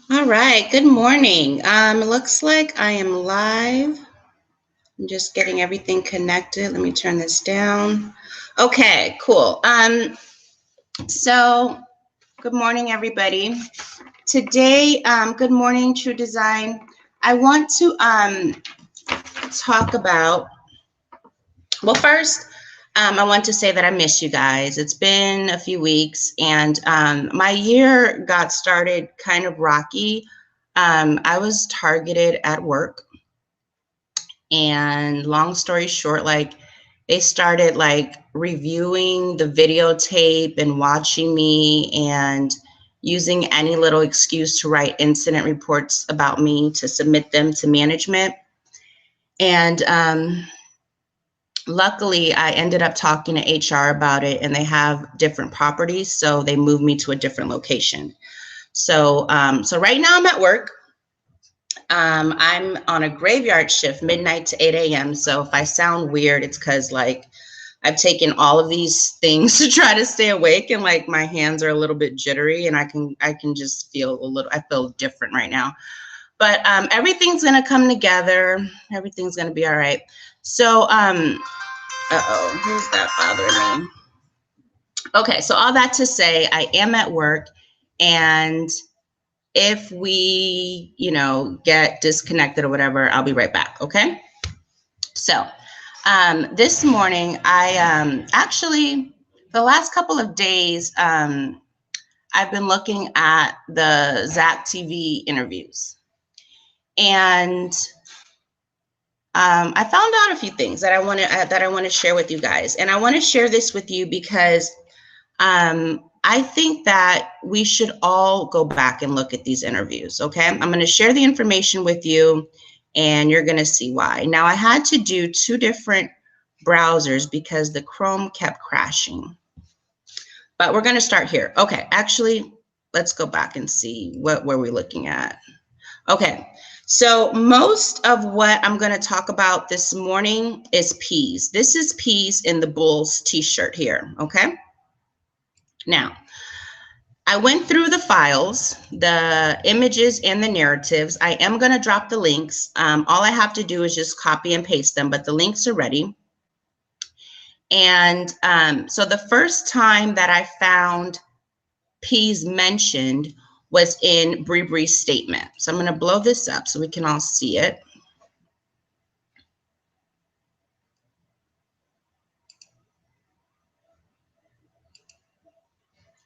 All right, good morning. It looks like I am live. I'm just getting everything connected. Let me turn this down. Okay, cool. So good morning, everybody. Today, good morning, True Design. I want to talk about, well, first, I want to say that I miss you guys. It's been a few weeks, and my year got started kind of rocky. I was targeted at work, and long story short, like they started like reviewing the videotape and watching me and using any little excuse to write incident reports about me to submit them to management. And luckily, I ended up talking to HR about it, and they have different properties, so they moved me to a different location. So right now I'm at work. I'm on a graveyard shift, midnight to 8 a.m. So if I sound weird, it's because like I've taken all of these things to try to stay awake, and like my hands are a little bit jittery, and I can just feel I feel different right now. But everything's gonna come together. Everything's gonna be all right. So uh-oh, who's that bothering me? Okay, so all that to say, I am at work, and if we, get disconnected or whatever, I'll be right back, okay? So this morning, I actually, the last couple of days, I've been looking at the Zacktv interviews. And I found out a few things that I want to share with you guys. And I want to share this with you because I think that we should all go back and look at these interviews, okay? I'm going to share the information with you, and you're going to see why. Now, I had to do two different browsers because the Chrome kept crashing. But we're going to start here. Okay, actually, let's go back and see what were we looking at. Okay, so most of what I'm going to talk about this morning is peas. This is peas in the Bulls t-shirt here, okay? Now, I went through the files, the images, and the narratives. I am going to drop the links. All I have to do is just copy and paste them, but the links are ready. And so the first time that I found peas mentioned was in Bree's statement. So I'm going to blow this up so we can all see it.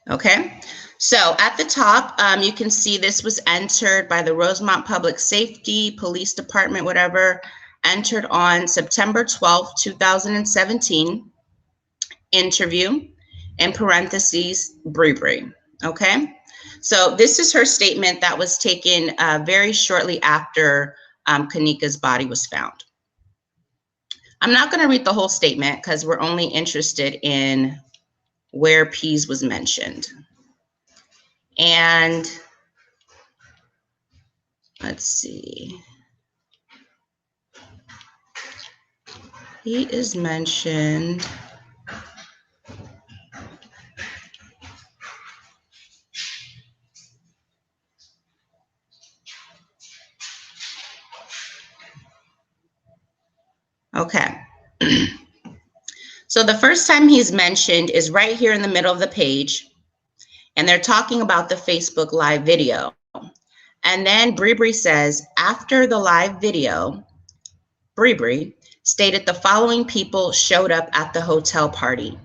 Okay, so at the top, you can see this was entered by the Rosemont Public Safety Police Department, whatever, entered on September 12th, 2017. Interview, in parentheses, Bree. Okay, so this is her statement that was taken very shortly after Kanika's body was found. I'm not going to read the whole statement because we're only interested in where peas was mentioned. And let's see. He is mentioned. Okay. So the first time he's mentioned is right here in the middle of the page. And they're talking about the Facebook live video. And then Bree says, after the live video, Bree stated the following people showed up at the hotel party.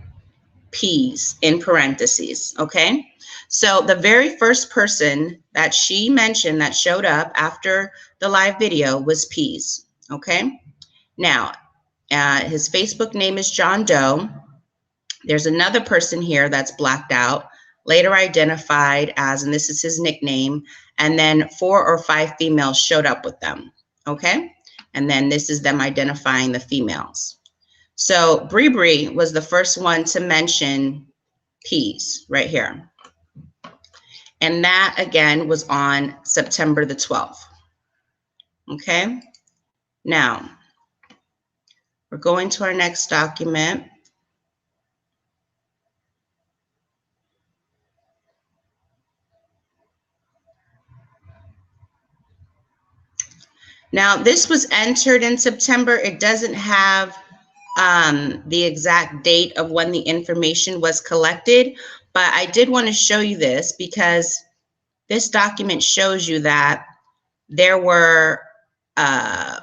Peas in parentheses, okay? So the very first person that she mentioned that showed up after the live video was Peas, okay? Now, his Facebook name is John Doe. There's another person here that's blacked out, later identified as, and this is his nickname, and then 4 or 5 females showed up with them, okay? And then this is them identifying the females. So Bree was the first one to mention peas right here. And that, again, was on September the 12th, okay? Now, we're going to our next document. Now, this was entered in September. It doesn't have the exact date of when the information was collected, but I did want to show you this because this document shows you that there were a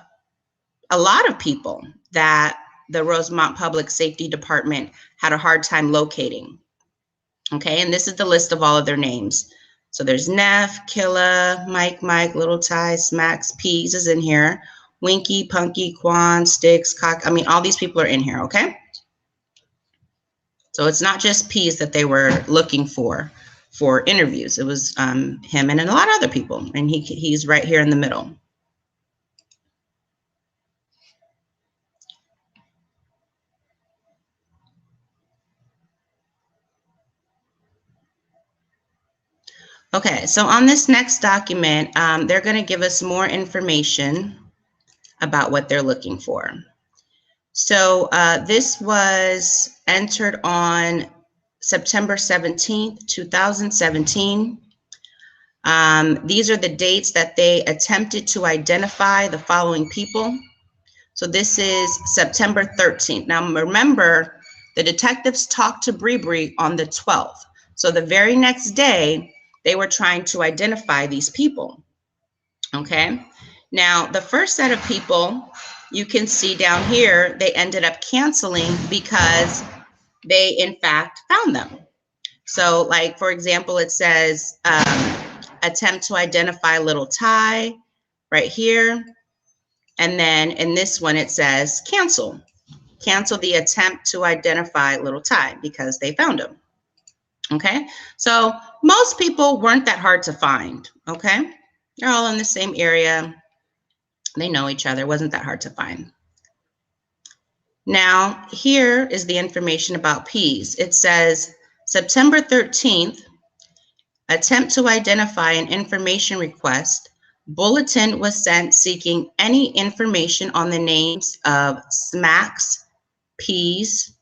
lot of people that the Rosemont Public Safety Department had a hard time locating. Okay, and this is the list of all of their names. So there's Neff, Killa, Mike, Little Ty, Smacks, Peas is in here, Winky, Punky, Quan, Sticks, Cock. I mean, all these people are in here, okay? So it's not just Peas that they were looking for interviews. It was him and a lot of other people, and he's right here in the middle. Okay, so on this next document, they're going to give us more information about what they're looking for. So this was entered on September 17th, 2017. These are the dates that they attempted to identify the following people. So this is September 13th. Now remember, the detectives talked to Bree on the 12th. So the very next day, they were trying to identify these people, okay? Now, the first set of people, you can see down here, they ended up canceling because they, in fact, found them. So, like, for example, it says, attempt to identify Little Ty right here. And then in this one, it says cancel. Cancel the attempt to identify Little Ty because they found him. Okay, so most people weren't that hard to find, okay? They're all in the same area. They know each other. It wasn't that hard to find. Now, here is the information about Peas. It says, September 13th, attempt to identify an information request. Bulletin was sent seeking any information on the names of Smacks, Peas,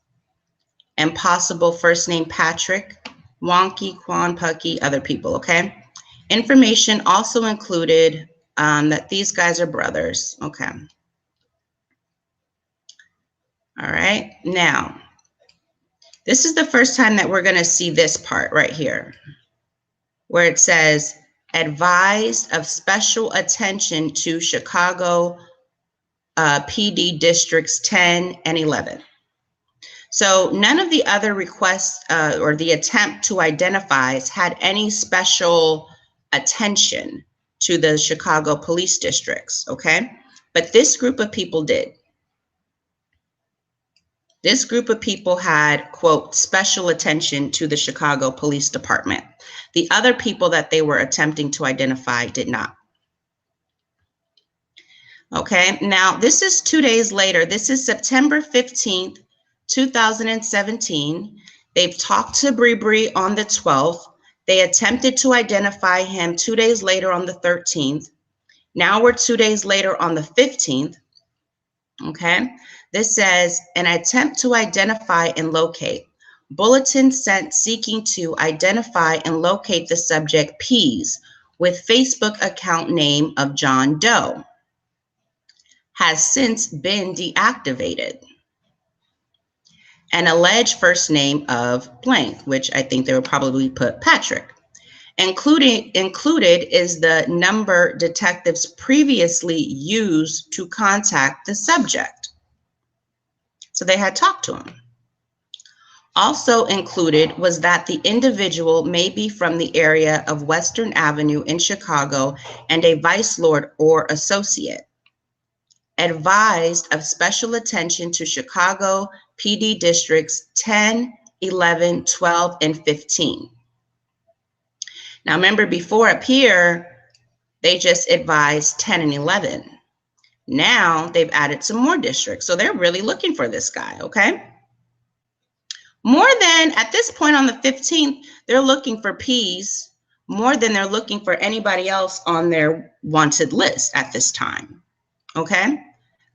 and possible first name Patrick, Wonky, Quan, Pucky, other people, okay? Information also included that these guys are brothers, okay? All right, now, this is the first time that we're gonna see this part right here, where it says, advised of special attention to Chicago PD districts 10 and 11. So none of the other requests or the attempt to identify had any special attention to the Chicago police districts, okay? But this group of people did. This group of people had, quote, special attention to the Chicago Police Department. The other people that they were attempting to identify did not. Okay, now this is 2 days later. This is September 15th, 2017. They've talked to Bree on the 12th. They attempted to identify him 2 days later on the 13th. Now we're 2 days later on the 15th. Okay, this says an attempt to identify and locate. Bulletin sent seeking to identify and locate the subject Peas with Facebook account name of John Doe. Has since been deactivated. An alleged first name of blank, which I think they would probably put Patrick. Included is the number detectives previously used to contact the subject. So they had talked to him. Also included was that the individual may be from the area of Western Avenue in Chicago and a vice lord or associate. Advised of special attention to Chicago PD districts 10, 11, 12, and 15. Now remember, before up here, they just advised 10 and 11. Now they've added some more districts. So they're really looking for this guy, okay? More than, at this point on the 15th, they're looking for Peas more than they're looking for anybody else on their wanted list at this time, okay?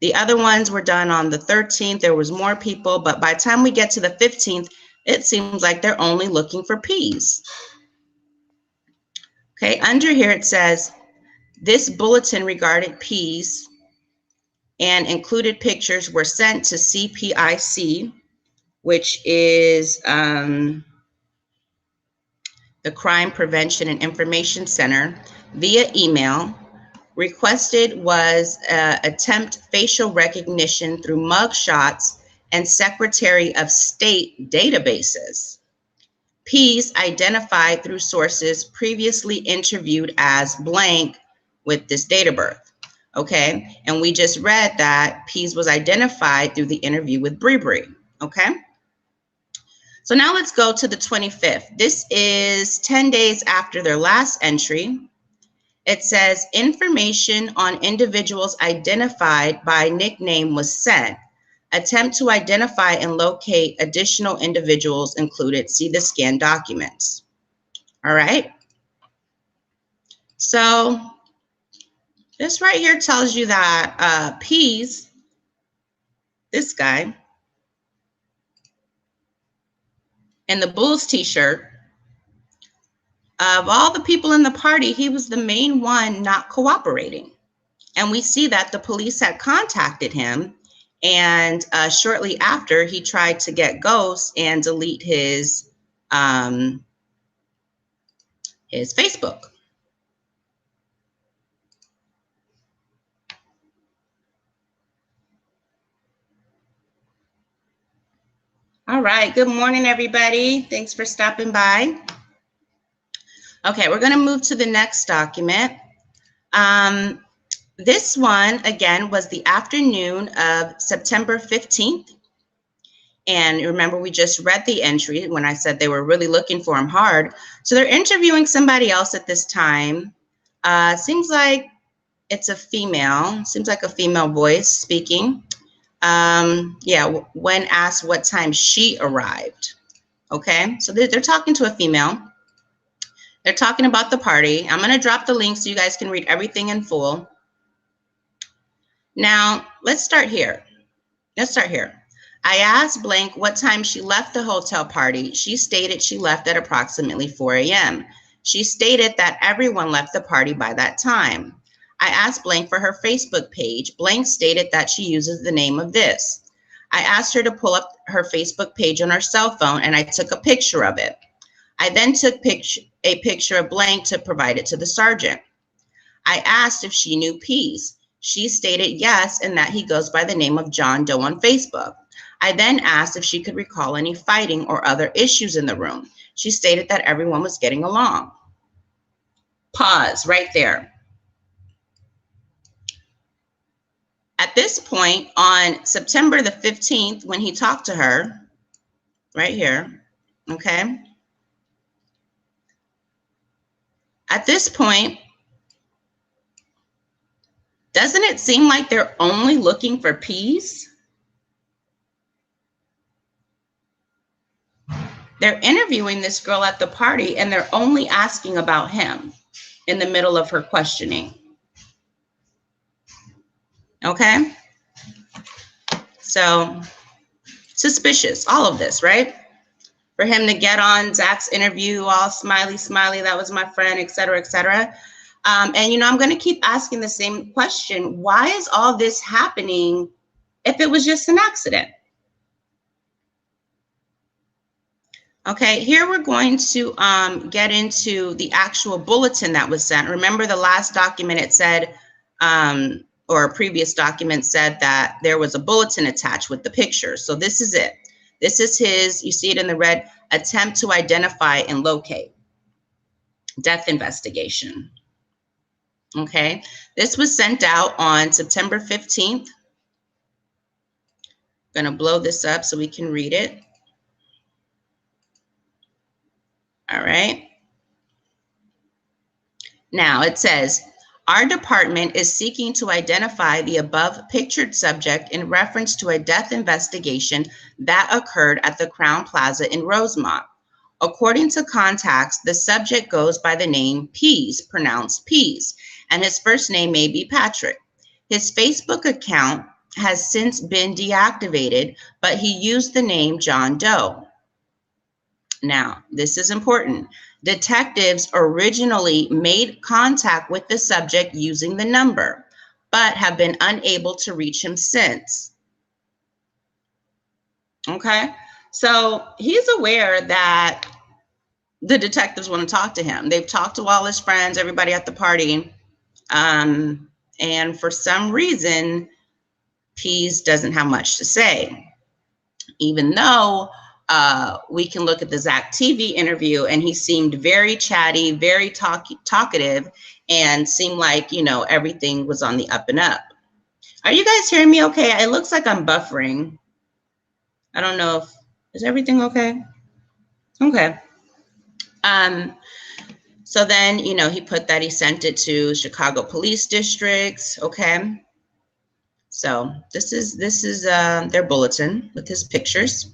The other ones were done on the 13th. There was more people, but by the time we get to the 15th, it seems like they're only looking for Peas. Okay, under here it says, This bulletin regarding Pease and included pictures were sent to CPIC, which is the Crime Prevention and Information Center, via email. Requested was attempt facial recognition through mugshots and Secretary of State databases. Pease identified through sources previously interviewed as blank with this date of birth. Okay, and we just read that Pease was identified through the interview with Bree. Okay, so now let's go to the 25th. This is 10 days after their last entry. It says information on individuals identified by nickname was sent. Attempt to identify and locate additional individuals included. See the scanned documents. All right. So this right here tells you that Pease, this guy, in the Bulls t-shirt, of all the people in the party, he was the main one not cooperating. And we see that the police had contacted him, and shortly after, he tried to get Ghost and delete his Facebook. All right, good morning, everybody. Thanks for stopping by. Okay, we're gonna move to the next document. This one, again, was the afternoon of September 15th. And remember, we just read the entry when I said they were really looking for him hard. So they're interviewing somebody else at this time. Seems like it's a female, seems like a female voice speaking. Yeah, when asked what time she arrived. Okay, so they're talking to a female. They're talking about the party. I'm gonna drop the link so you guys can read everything in full. Now, let's start here. I asked blank what time she left the hotel party. She stated she left at approximately 4 a.m. She stated that everyone left the party by that time. I asked blank for her Facebook page. Blank stated that she uses the name of this. I asked her to pull up her Facebook page on her cell phone, and I took a picture of it. I then took a picture of blank to provide it to the sergeant. I asked if she knew Pease. She stated yes, and that he goes by the name of John Doe on Facebook. I then asked if she could recall any fighting or other issues in the room. She stated that everyone was getting along. Pause right there. At this point, on September the 15th, when he talked to her, right here, okay? At this point, doesn't it seem like they're only looking for Pease? They're interviewing this girl at the party, and they're only asking about him in the middle of her questioning. Okay? So, suspicious, all of this, right? For him to get on Zach's interview, all smiley, smiley, that was my friend, et cetera, et cetera. And, you know, I'm going to keep asking the same question. Why is all this happening if it was just an accident? Okay, here we're going to get into the actual bulletin that was sent. Remember the last document it said, or a previous document said that there was a bulletin attached with the picture. So this is it. This is his, you see it in the red, attempt to identify and locate. Death investigation. Okay, this was sent out on September 15th. I'm gonna blow this up so we can read it. All right. Now it says, our department is seeking to identify the above pictured subject in reference to a death investigation that occurred at the Crown Plaza in Rosemont. According to contacts, the subject goes by the name Pease, pronounced Pease, and his first name may be Patrick. His Facebook account has since been deactivated, but he used the name John Doe. Now, this is important. Detectives originally made contact with the subject using the number, but have been unable to reach him since. Okay, so he's aware that the detectives want to talk to him. They've talked to all his friends, everybody at the party, and for some reason, Pease doesn't have much to say, even though we can look at the Zacktv interview and he seemed very chatty, very talkative, and seemed like, you know, everything was on the up and up. Are you guys hearing me okay? It looks like I'm buffering. I don't know if, is everything okay? Okay. So then, you know, he put that he sent it to Chicago police districts. Okay. So this is their bulletin with his pictures.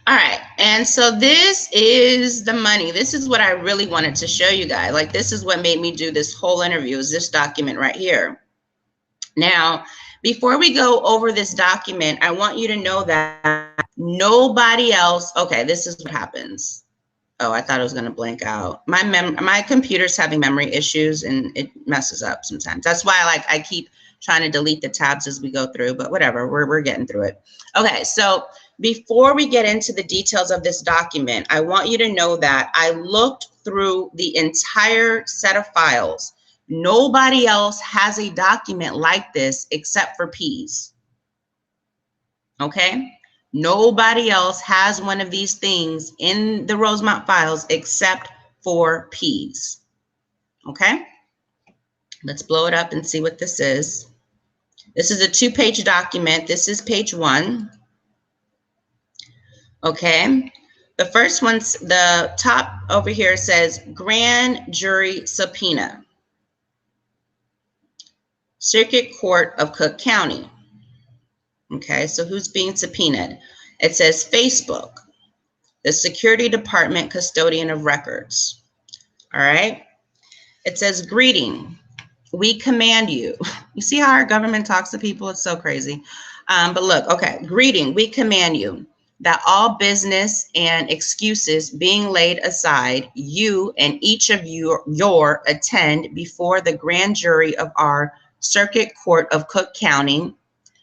All right, and so this is the money. This is what I really wanted to show you guys. Like, this is what made me do this whole interview, is this document right here. Now, before we go over this document, I want you to know that nobody else, okay, this is what happens. Oh, I thought it was going to blank out. My computer's having memory issues and it messes up sometimes. That's why I keep trying to delete the tabs as we go through, but whatever, we're getting through it. Okay, so before we get into the details of this document, I want you to know that I looked through the entire set of files. Nobody else has a document like this except for Pease. Okay? Nobody else has one of these things in the Rosemont files except for Pease. Okay? Let's blow it up and see what this is. This is a 2-page document. This is page 1. Okay? The first one's the top over here says Grand Jury Subpoena. Circuit Court of Cook County. Okay, so who's being subpoenaed? It says Facebook, the Security Department Custodian of Records. All right. It says, greeting, we command you. You see how our government talks to people? It's so crazy. But look, okay, greeting, we command you that all business and excuses being laid aside, you and each of your attend before the grand jury of our Circuit Court of Cook County,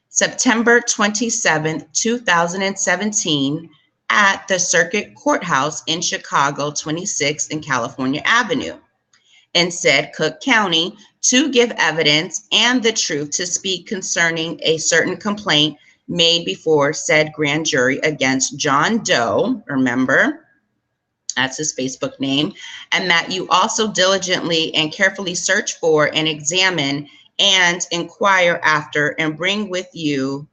September 27th, 2017, at the Circuit Courthouse in Chicago, 26th and California Avenue, in said Cook County, to give evidence and the truth to speak concerning a certain complaint made before said grand jury against John Doe, remember, that's his Facebook name, and that you also diligently and carefully search for and examine and inquire after and bring with you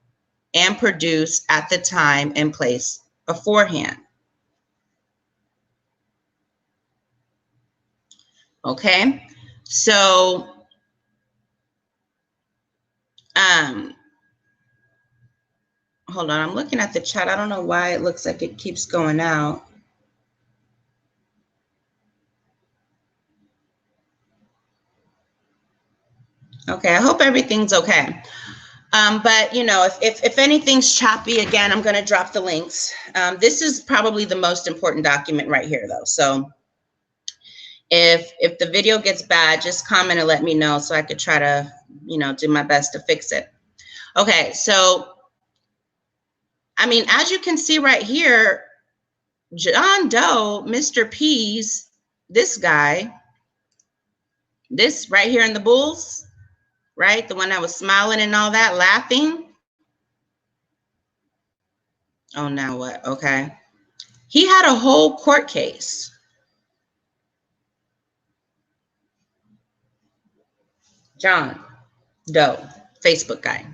and produce at the time and place beforehand. Okay, so hold on, I'm looking at the chat. I don't know why it looks like it keeps going out. Okay, I hope everything's okay. But you know, if anything's choppy, again, I'm going to drop the links. This is probably the most important document right here, though. So if the video gets bad, just comment and let me know so I could try to, you know, do my best to fix it. Okay, so I mean, as you can see right here, John Doe, Mr. Pease, this guy, this right here in the Bulls, right? The one that was smiling and all that, laughing. Oh, now what? Okay. He had a whole court case. John Doe, Facebook guy.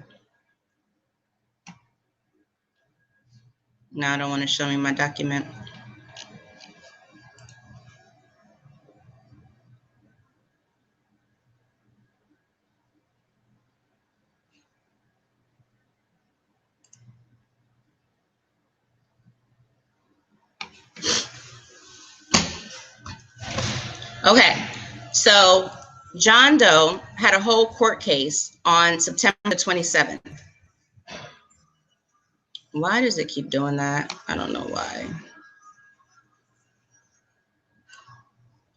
No, I don't want to show me my document. Okay, So John Doe had a whole court case on September 27th. Why does it keep doing that? I don't know why.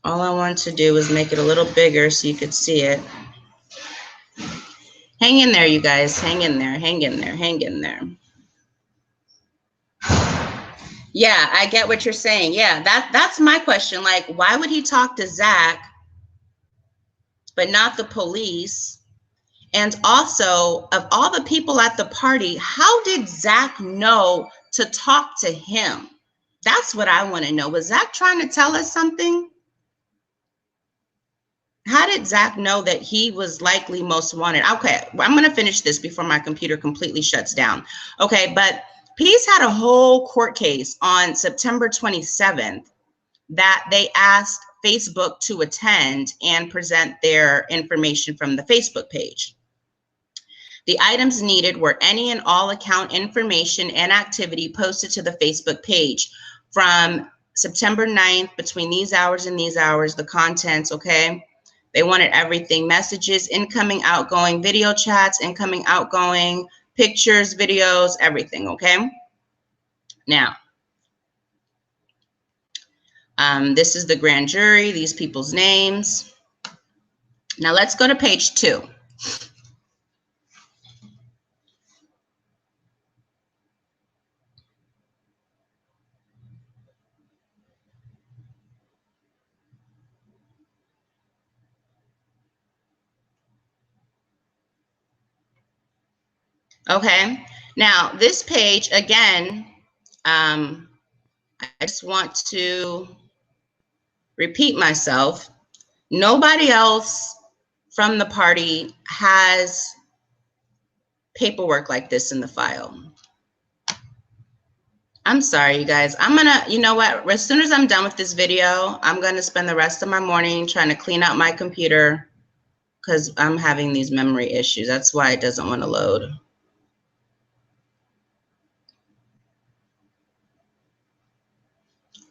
All I want to do is make it a little bigger so you could see it. Hang in there, you guys. Hang in there, hang in there, hang in there. Yeah, I get what you're saying. Yeah, that's my question. Like, why would he talk to Zach, but not the police? And also, of all the people at the party, how did Zach know to talk to him? That's what I want to know. Was Zach trying to tell us something? How did Zach know that he was likely most wanted? Okay, I'm going to finish this before my computer completely shuts down. Okay, but Peace had a whole court case on September 27th that they asked Facebook to attend and present their information from the Facebook page. The items needed were any and all account information and activity posted to the Facebook page from September 9th between these hours and these hours, the contents, okay? They wanted everything: messages, incoming, outgoing, video chats, incoming, outgoing, pictures, videos, everything, okay? Now, this is the grand jury, these people's names. Now let's go to page 2. Okay, now this page, again, I just want to repeat myself. Nobody else from the party has paperwork like this in the file. I'm sorry, you guys. I'm gonna, you know what? As soon as I'm done with this video, I'm gonna spend the rest of my morning trying to clean out my computer because I'm having these memory issues. That's why it doesn't want to load.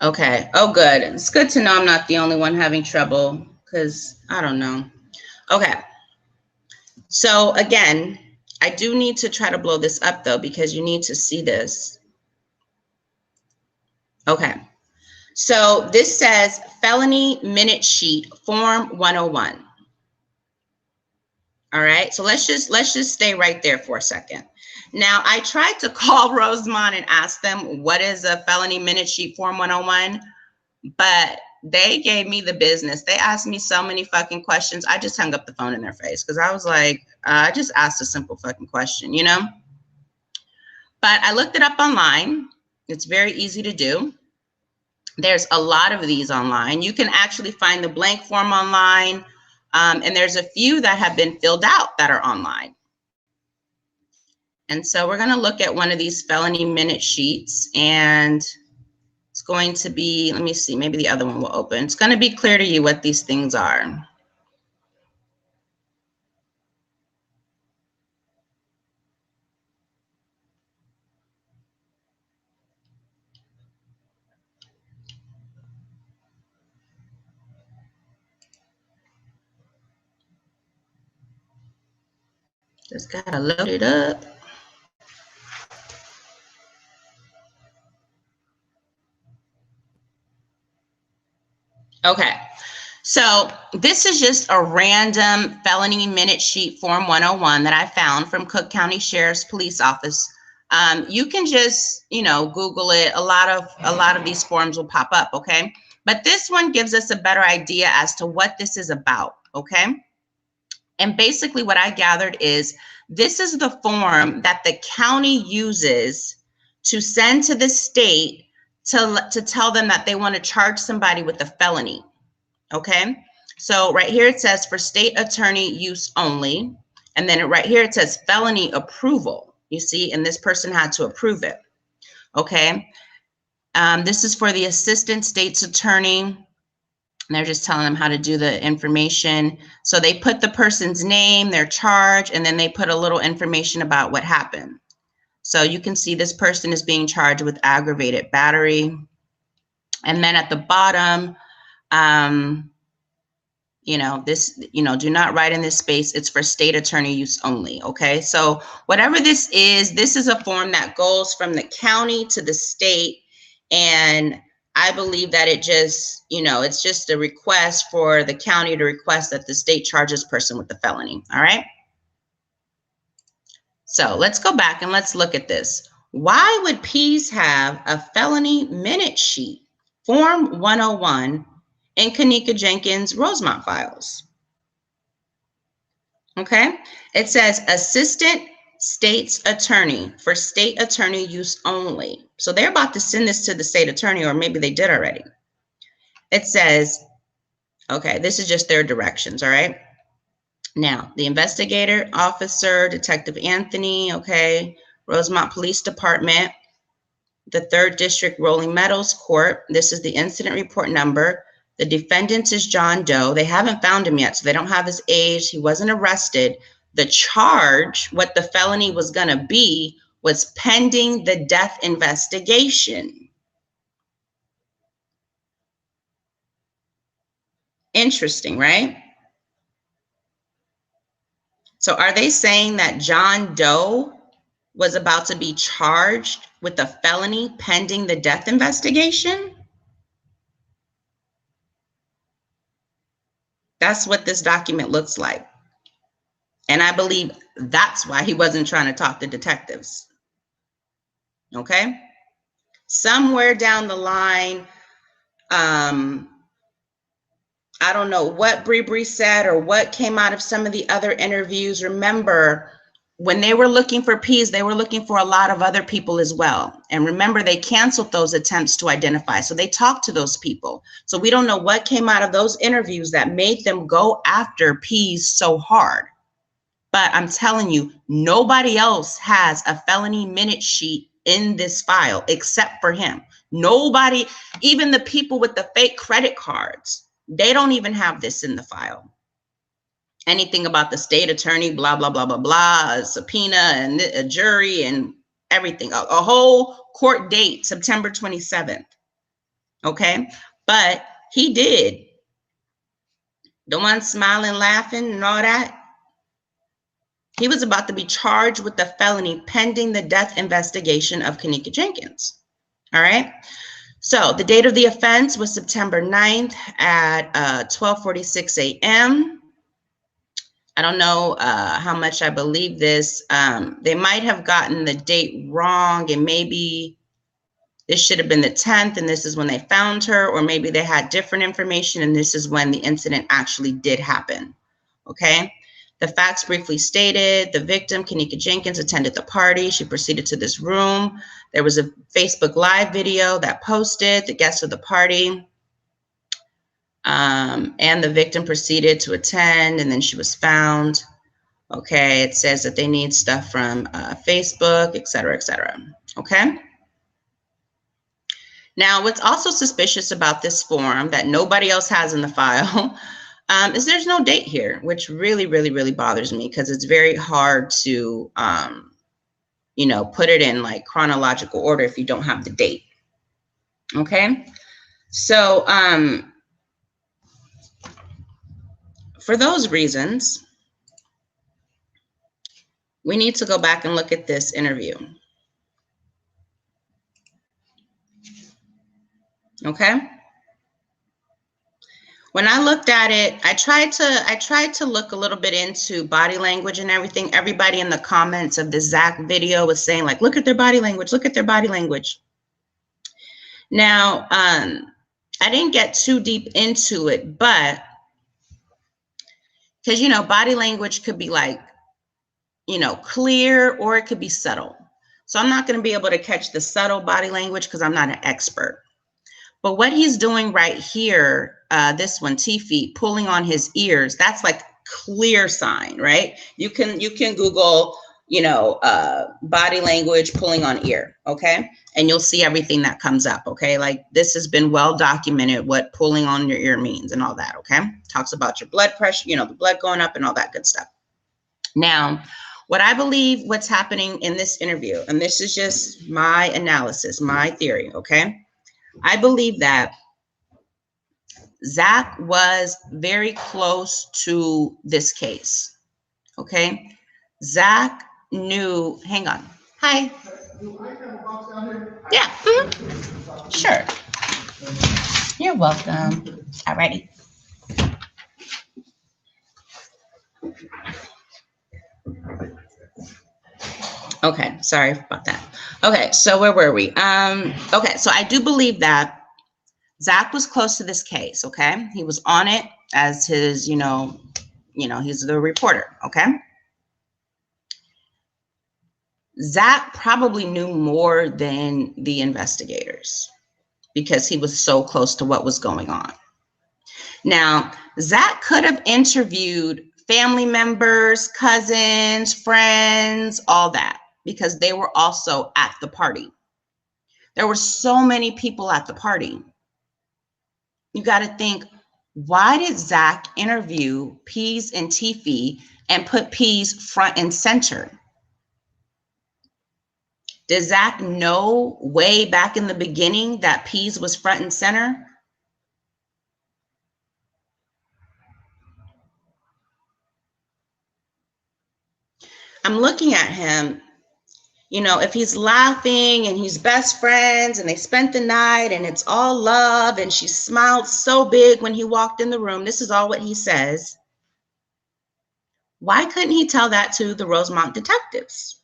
Okay. Oh, good. It's good to know I'm not the only one having trouble because I don't know. Okay. So again, I do need to try to blow this up though, because you need to see this. Okay. So this says felony minute sheet form 101. All right. So let's just stay right there for a second. Now, I tried to call Rosemont and ask them what is a felony minute sheet form 101, but they gave me the business. They asked me so many fucking questions. I just hung up the phone in their face because I was like, I just asked a simple fucking question, you know? But I looked it up online. It's very easy to do. There's a lot of these online. You can actually find the blank form online, and there's a few that have been filled out that are online. And so we're going to look at one of these felony minute sheets, and it's going to be, let me see, maybe the other one will open. It's going to be clear to you what these things are. Just got to load it up. Okay, so this is just a random felony minute sheet form 101 that I found from Cook County Sheriff's Police Office. You can just, you know, Google it. A lot of these forms will pop up, okay? But this one gives us a better idea as to what this is about, okay? And basically what I gathered is this is the form that the county uses to send to the state to tell them that they want to charge somebody with a felony, okay? So right here it says for state attorney use only. And then right here it says felony approval, you see, and this person had to approve it, okay? This is for the assistant state's attorney. And they're just telling them how to do the information. So they put the person's name, their charge, and then they put a little information about what happened. So you can see this person is being charged with aggravated battery. And then at the bottom, this, do not write in this space. It's for state attorney use only. Okay. So whatever this is a form that goes from the county to the state. And I believe that it just, it's just a request for the county to request that the state charges person with the felony. All right. So let's go back and let's look at this. Why would Pease have a felony minute sheet, Form 101, in Kenneka Jenkins' Rosemont files? Okay, it says assistant state's attorney for state attorney use only. So they're about to send this to the state attorney, or maybe they did already. It says, okay, this is just their directions, all right? Now, the investigator, officer, Detective Anthony, okay, Rosemont Police Department, the 3rd District Rolling Meadows Court. This is the incident report number. The defendant is John Doe. They haven't found him yet, so they don't have his age. He wasn't arrested. The charge, what the felony was going to be, was pending the death investigation. Interesting, right? So are they saying that John Doe was about to be charged with a felony pending the death investigation? That's what this document looks like. And I believe that's why he wasn't trying to talk to detectives. Okay? Somewhere down the line, I don't know what Bree said or what came out of some of the other interviews. Remember, when they were looking for Pease, they were looking for a lot of other people as well. And remember, they canceled those attempts to identify. So they talked to those people. So we don't know what came out of those interviews that made them go after Pease so hard. But I'm telling you, nobody else has a felony minute sheet in this file except for him. Nobody, even the people with the fake credit cards, they don't even have this in the file. Anything about the state attorney, blah, blah, blah, blah, blah, a subpoena and a jury and everything, a whole court date, September 27th. Okay. But he did. The one smiling, laughing and all that. He was about to be charged with the felony pending the death investigation of Kenneka Jenkins. All right. So the date of the offense was September 9th at 12:46 a.m. I don't know how much I believe this. They might have gotten the date wrong, and maybe this should have been the 10th, and this is when they found her, or maybe they had different information, and this is when the incident actually did happen. Okay. The facts briefly stated, the victim, Kenneka Jenkins, attended the party. She proceeded to this room. There was a Facebook Live video that posted the guests of the party. And the victim proceeded to attend, and then she was found. Okay, it says that they need stuff from Facebook, et cetera, et cetera. Okay. Now, what's also suspicious about this form that nobody else has in the file is there's no date here, which really, really, really bothers me because it's very hard to, put it in like chronological order if you don't have the date. Okay. So, for those reasons, we need to go back and look at this interview. Okay. When I looked at it, I tried to look a little bit into body language and everything. Everybody in the comments of the Zach video was saying like, look at their body language, look at their body language. Now, I didn't get too deep into it, but because, body language could be like, clear, or it could be subtle. So I'm not going to be able to catch the subtle body language because I'm not an expert. But what he's doing right here, this one, T-feet, pulling on his ears, that's like clear sign, right? You can Google, body language pulling on ear, okay? And you'll see everything that comes up, okay? Like this has been well documented what pulling on your ear means and all that, okay? Talks about your blood pressure, the blood going up and all that good stuff. Now, what I believe what's happening in this interview, and this is just my analysis, my theory, okay? I believe that Zach was very close to this case. Okay. Zach knew, hang on. Hi. Do I have a box down here? Yeah. Sure. You're welcome. Alrighty. Okay, sorry about that. Okay, so where were we? Okay, so I do believe that Zach was close to this case, okay? He was on it as his, he's the reporter, okay? Zach probably knew more than the investigators because he was so close to what was going on. Now, Zach could have interviewed family members, cousins, friends, all that, because they were also at the party. There were so many people at the party. You got to think, why did Zach interview Pease and Tiffy and put Pease front and center? Did Zach know way back in the beginning that Pease was front and center? I'm looking at him, if he's laughing and he's best friends and they spent the night and it's all love and she smiled so big when he walked in the room, this is all what he says. Why couldn't he tell that to the Rosemont detectives?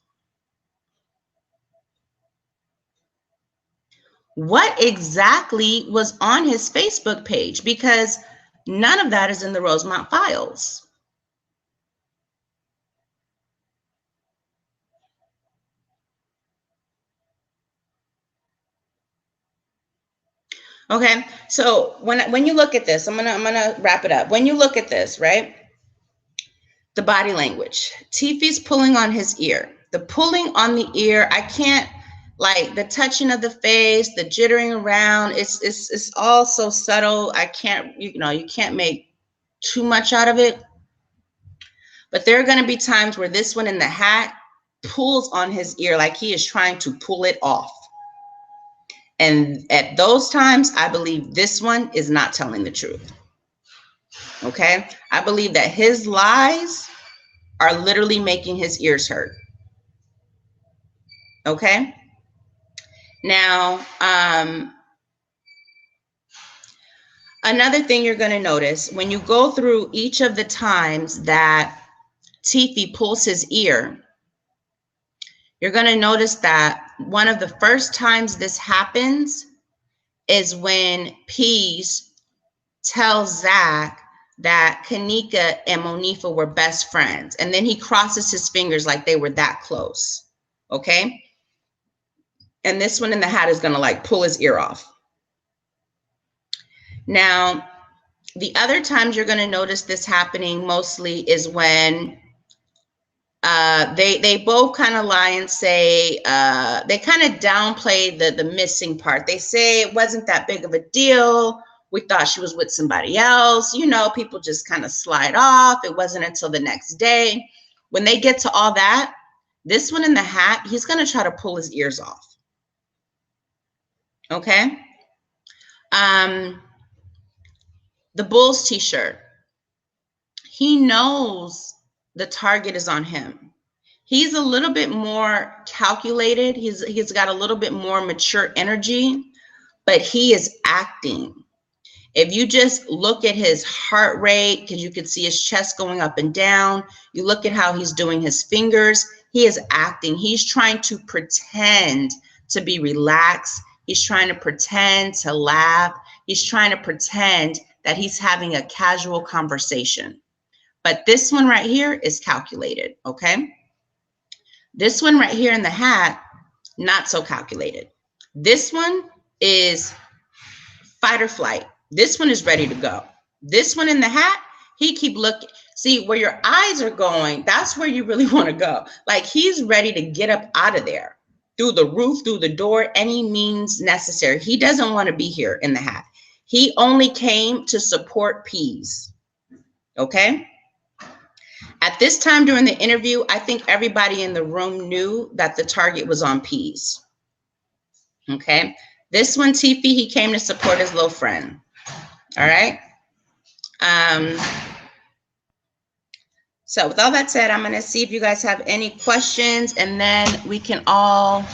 What exactly was on his Facebook page? Because none of that is in the Rosemont files. Okay, so when you look at this, I'm gonna wrap it up. When you look at this, right? The body language. Tiffy's pulling on his ear. The pulling on the ear, I can't, like the touching of the face, the jittering around, it's all so subtle. I can't, you can't make too much out of it. But there are going to be times where this one in the hat pulls on his ear like he is trying to pull it off. And at those times, I believe this one is not telling the truth. Okay? I believe that his lies are literally making his ears hurt. Okay? Now, another thing you're going to notice when you go through each of the times that Tiffy pulls his ear, you're going to notice that one of the first times this happens is when Pease tells Zach that Kanika and Monifa were best friends. And then he crosses his fingers like they were that close. Okay? And this one in the hat is going to like pull his ear off. Now, the other times you're going to notice this happening mostly is when they both kind of lie and say, they kind of downplay the missing part. They say it wasn't that big of a deal. We thought she was with somebody else. People just kind of slide off. It wasn't until the next day. When they get to all that, this one in the hat, he's going to try to pull his ears off. Okay? The Bulls t-shirt. He knows the target is on him. He's a little bit more calculated. He's got a little bit more mature energy, but he is acting. If you just look at his heart rate, because you can see his chest going up and down, you look at how he's doing his fingers, he is acting. He's trying to pretend to be relaxed. He's trying to pretend to laugh. He's trying to pretend that he's having a casual conversation. But this one right here is calculated, okay? This one right here in the hat, not so calculated. This one is fight or flight. This one is ready to go. This one in the hat, he keep looking. See, where your eyes are going, that's where you really want to go. Like he's ready to get up out of there, through the roof, through the door, any means necessary. He doesn't want to be here in the hat. He only came to support Pease, okay? At this time during the interview, I think everybody in the room knew that the target was on Pease. Okay. This one, Tiffy, he came to support his little friend. All right. So with all that said, I'm going to see if you guys have any questions, and then we can all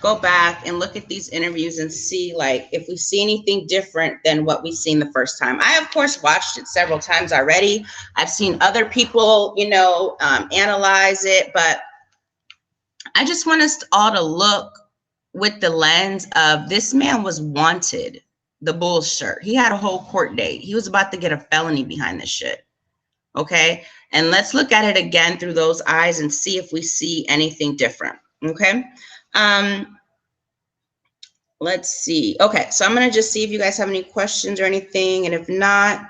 go back and look at these interviews and see like if we see anything different than what we've seen the first time. I, of course, watched it several times already. I've seen other people, analyze it, but I just want us all to look with the lens of this man was wanted, the bull shirt. He had a whole court date. He was about to get a felony behind this shit. Okay. And let's look at it again through those eyes and see if we see anything different. Okay. Let's see. Okay. So I'm going to just see if you guys have any questions or anything. And if not,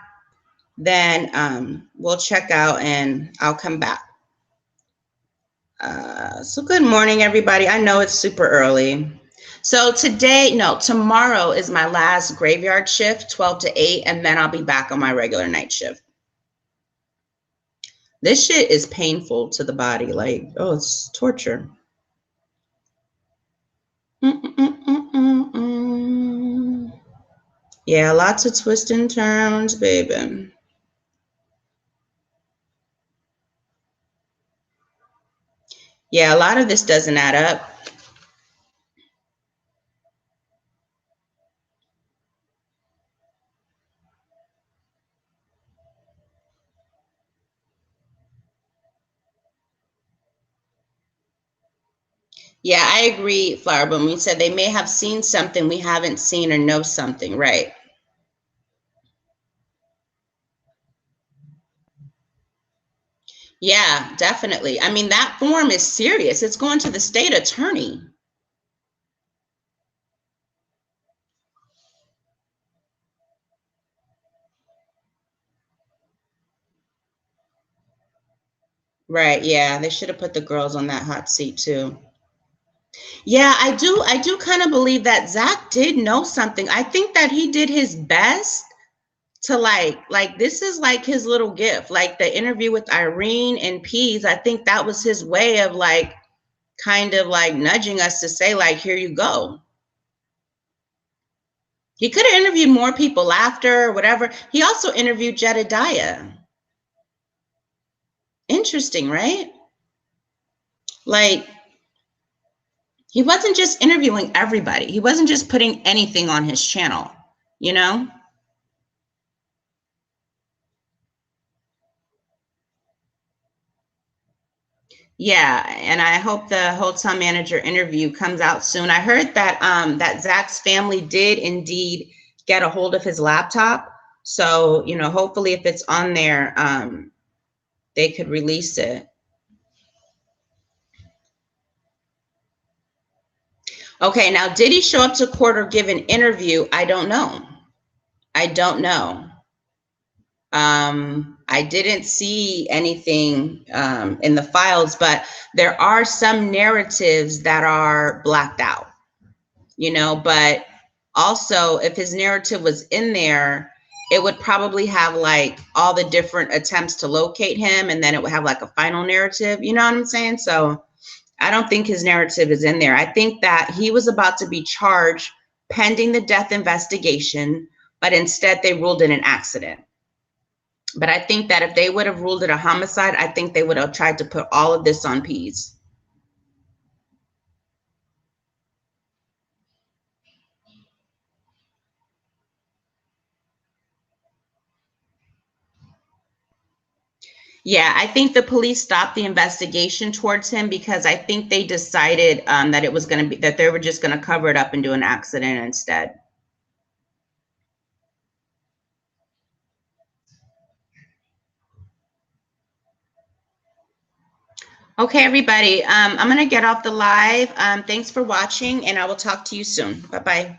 then we'll check out and I'll come back. So good morning, everybody. I know it's super early. So tomorrow is my last graveyard shift, 12 to 8, and then I'll be back on my regular night shift. This shit is painful to the body. Like, oh, it's torture. Yeah, lots of twists and turns, baby. Yeah, a lot of this doesn't add up. Yeah, I agree, Flower Boom. You said they may have seen something we haven't seen or know something, right? Yeah, definitely. I mean, that form is serious. It's going to the state attorney. Right, yeah. They should have put the girls on that hot seat too. Yeah, I do kind of believe that Zach did know something. I think that he did his best to like this is like his little gift. Like the interview with Irene and Pease, I think that was his way of like kind of like nudging us to say like, here you go. He could have interviewed more people after or whatever. He also interviewed Jedediah. Interesting, right? Like he wasn't just interviewing everybody. He wasn't just putting anything on his channel, you know? Yeah, and I hope the hotel manager interview comes out soon. I heard that that Zach's family did indeed get a hold of his laptop. So, hopefully if it's on there, they could release it. Okay, now did he show up to court or give an interview? I don't know. I don't know. I didn't see anything in the files, but there are some narratives that are blacked out, but also if his narrative was in there, it would probably have like all the different attempts to locate him, and then it would have like a final narrative, you know what I'm saying? So I don't think his narrative is in there. I think that he was about to be charged pending the death investigation, but instead they ruled it an accident. But I think that if they would have ruled it a homicide, I think they would have tried to put all of this on Pease. Yeah, I think the police stopped the investigation towards him because I think they decided that it was going to be that they were just going to cover it up and do an accident instead. Okay, everybody, I'm going to get off the live. Thanks for watching, and I will talk to you soon. Bye-bye.